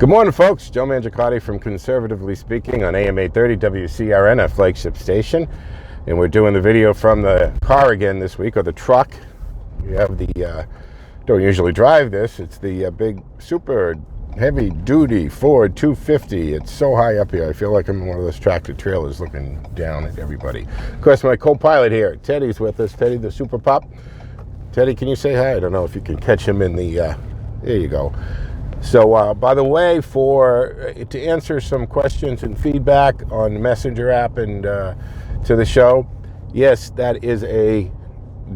Good morning, folks. Joe Mangiacotti from Conservatively Speaking on AM 830 WCRN, a flagship station. And we're doing the video from the car again this week, or the truck. You have the, don't usually drive this. It's the big, super heavy-duty Ford 250. It's so high up here. I feel like I'm in one of those tractor trailers looking down at everybody. Of course, my co-pilot here, Teddy's with us. Teddy, the Super Pup. Teddy, can you say hi? I don't know if you can catch him in the, there you go. So, by the way, to answer some questions and feedback on the Messenger app and to the show, yes, that is a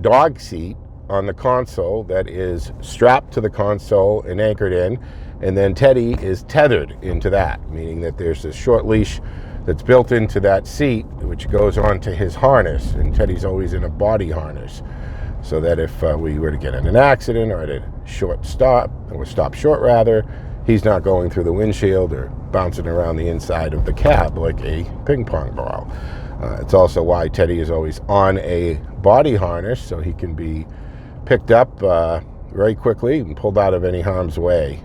dog seat on the console that is strapped to the console and anchored in, and then Teddy is tethered into that, meaning that there's a short leash that's built into that seat, which goes onto his harness, and Teddy's always in a body harness, so that if we were to get in an accident or at a short stop, or stop short rather, he's not going through the windshield or bouncing around the inside of the cab like a ping pong ball. It's also why Teddy is always on a body harness, so he can be picked up very quickly and pulled out of any harm's way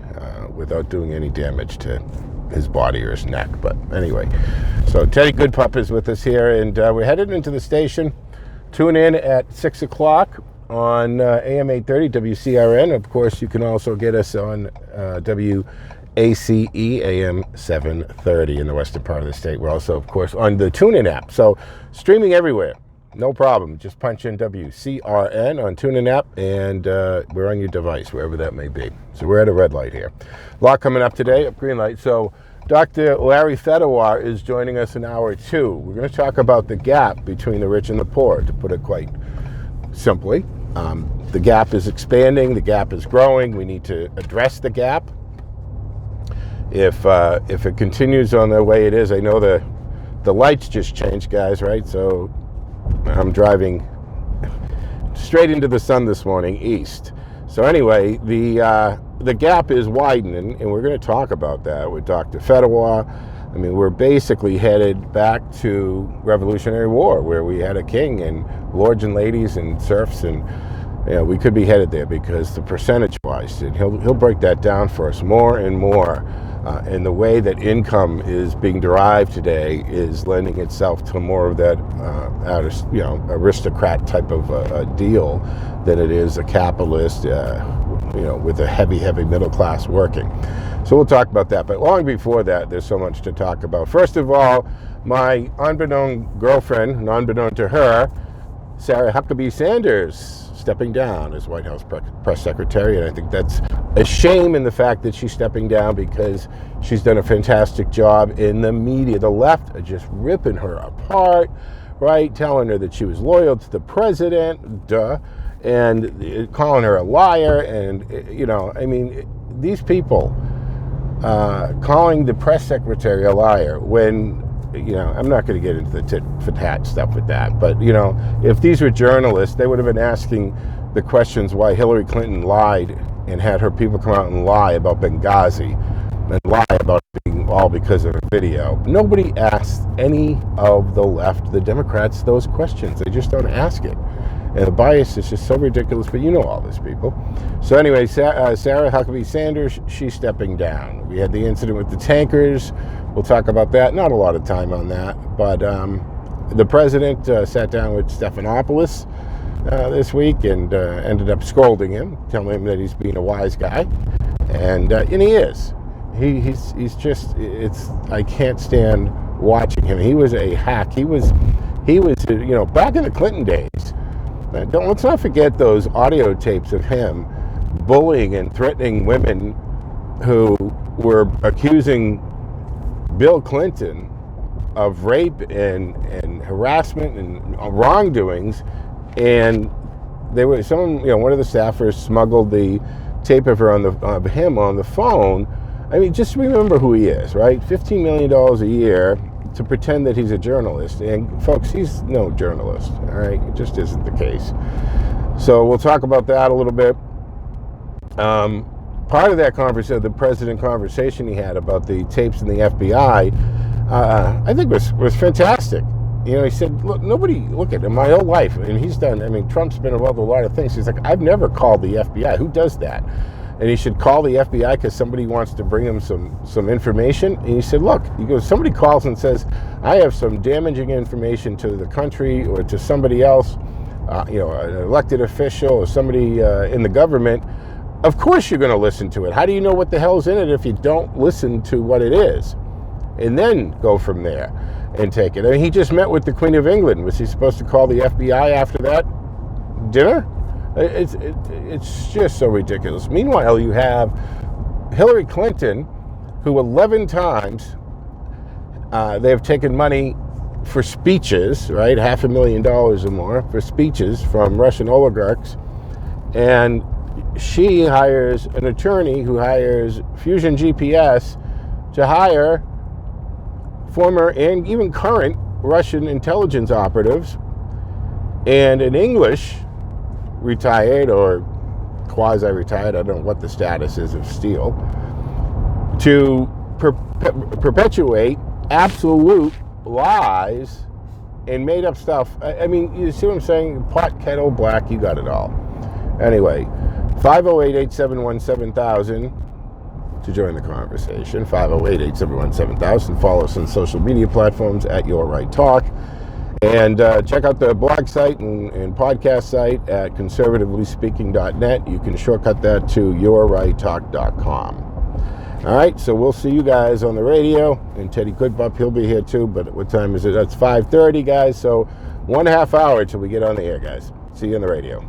without doing any damage to his body or his neck. But anyway, so Teddy Good Pup is with us here, and we're headed into the station. Tune in at 6 o'clock on AM 830 WCRN. Of course, you can also get us on WACE AM 730 in the western part of the state. We're also, of course, on the TuneIn app. So streaming everywhere, no problem. Just punch in WCRN on TuneIn app, and we're on your device, wherever that may be. So we're at a red light here. A lot coming up today, a green light. So Dr. Larry Fedawar is joining us in hour 2. We're going to talk about the gap between the rich and the poor, to put it quite simply. The gap is expanding, the gap is growing. We need to address the gap. If it continues on the way it is, I know the lights just changed, guys, right? So I'm driving straight into the sun this morning, east. So anyway, the gap is widening, and we're going to talk about that with Dr. Fedawar. I mean, we're basically headed back to Revolutionary War, where we had a king and lords and ladies and serfs, and we could be headed there because the percentage-wise, and he'll break that down for us more and more. And the way that income is being derived today is lending itself to more of that, aristocrat type of deal than it is a capitalist, with a heavy middle class working. So we'll talk about that. But long before that, there's so much to talk about. First of all, my unbeknown girlfriend, unbeknown to her, Sarah Huckabee Sanders, stepping down as White House press secretary. And I think that's a shame in the fact that she's stepping down, because she's done a fantastic job in the media. The left are just ripping her apart, right? Telling her that she was loyal to the president, and calling her a liar. And, these people calling the press secretary a liar when, I'm not going to get into the tit for tat stuff with that, but, if these were journalists, they would have been asking the questions why Hillary Clinton lied and had her people come out and lie about Benghazi and lie about it being all because of a video. Nobody asks any of the left, the Democrats, those questions. They just don't ask it. And the bias is just so ridiculous, but you know all this, people. So anyway, Sarah Huckabee Sanders, she's stepping down. We had the incident with the tankers. We'll talk about that. Not a lot of time on that. But the president sat down with Stephanopoulos this week and ended up scolding him, telling him that he's being a wise guy. And he is. He's just, I can't stand watching him. He was a hack. He was back in the Clinton days. Let's not forget those audio tapes of him bullying and threatening women who were accusing Bill Clinton of rape and harassment and wrongdoings. And one of the staffers smuggled the tape of him on the phone. I mean, just remember who he is, right? $15 million a year to pretend that he's a journalist. And folks, he's no journalist, all right? It just isn't the case. So we'll talk about that a little bit. Part of that conversation, the president conversation he had about the tapes in the FBI, I think was fantastic. He said, look at him, my whole life, and he's done, Trump's been involved with a lot of things. He's like, I've never called the FBI. Who does that? and he should call the FBI because somebody wants to bring him some information. And he said, look, he goes, somebody calls and says, I have some damaging information to the country or to somebody else, an elected official or somebody in the government. Of course you're going to listen to it. How do you know what the hell's in it if you don't listen to what it is? And then go from there and take it. I mean, he just met with the Queen of England. Was he supposed to call the FBI after that dinner? It's just so ridiculous. Meanwhile, you have Hillary Clinton, who 11 times they have taken money for speeches, right? $500,000 or more for speeches from Russian oligarchs. And she hires an attorney who hires Fusion GPS to hire former and even current Russian intelligence operatives and an English retired or quasi-retired, I don't know what the status is of Steele, to perpetuate absolute lies and made up stuff. I mean, you see what I'm saying? Pot, kettle, black, you got it all. Anyway, 508-871-7000 to join the conversation. 508-871-7000. Follow us on social media platforms at Your Right Talk. And check out the blog site and podcast site at conservativelyspeaking.net. You can shortcut that to yourrighttalk.com. All right, so we'll see you guys on the radio. And Teddy Goodbup, he'll be here too. But what time is it? That's 5:30, guys. So 1.5 hours till we get on the air, guys. See you on the radio.